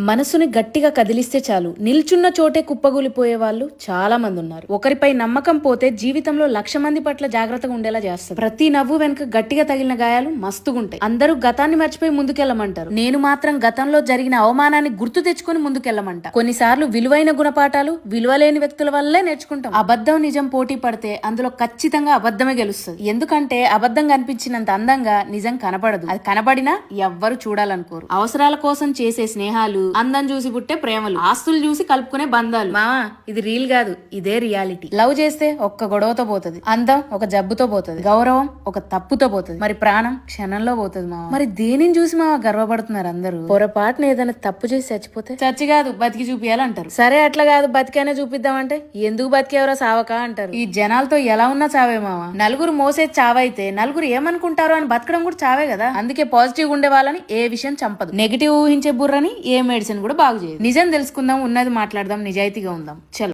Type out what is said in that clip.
మనసుని గట్టిగా కదిలిస్తే చాలు నిల్చున్న చోటే కుప్పగూలిపోయే వాళ్ళు చాలా మంది ఉన్నారు. ఒకరిపై నమ్మకం పోతే జీవితంలో 1,00,000 మంది పట్ల జాగ్రత్తగా ఉండేలా చేస్తారు. ప్రతి నవ్వు వెనుక గట్టిగా తగిలిన గాయాలు మస్తుగుంటాయి. అందరూ గతాన్ని మర్చిపోయి ముందుకెళ్లమంటారు. నేను మాత్రం గతంలో జరిగిన అవమానాన్ని గుర్తు తెచ్చుకొని ముందుకెళ్లమంట. కొన్నిసార్లు విలువైన గుణపాఠాలు విలువలేని వ్యక్తుల వల్లే నేర్చుకుంటాం. అబద్ధం నిజం పోటీ పడితే అందులో ఖచ్చితంగా అబద్ధమే గెలుస్తుంది. ఎందుకంటే అబద్ధం కనిపించినంత అందంగా నిజం కనపడదు. అది కనబడినా ఎవ్వరు చూడాలనుకోరు. అవసరాల కోసం చేసే స్నేహాలు, అందం చూసి పుట్టే ప్రేమలు, ఆస్తులు చూసి కలుపుకునే బంధాలు. మావా ఇది రీల్ కాదు, ఇదే రియాలిటీ. లవ్ చేస్తే ఒక్క గొడవతో పోతుంది, అందం ఒక జబ్బుతో పోతుంది, గౌరవం ఒక తప్పుతో పోతుంది, మరి ప్రాణం క్షణంలో పోతుంది. మావా మరి దేనిని చూసి మావా గర్వపడుతున్నారు అందరూ? పొరపాటున ఏదైనా తప్పు చేసి చచ్చిపోతే చచ్చి కాదు బతికి చూపియాలంటారు. సరే అట్లా కాదు బతికైనా చూపిద్దామంటే ఎందుకు బతికేవరో సావక అంటారు. ఈ జనాలతో ఎలా ఉన్నా చావే మావా. నలుగురు మోసే చావైతే నలుగురు ఏమనుకుంటారో అని బతకడం కూడా చావే కదా. అందుకే పాజిటివ్ ఉండే వాళ్ళని ఏ విషయం చంపదు. నెగిటివ్ ఊహించే బుర్రని ఏ మెడిసిన్ కూడా బాగు చేయదు. నిజం తెలుసుకుందాం, ఉన్నది మాట్లాడదాం, నిజాయితీగా ఉందాం. చలో.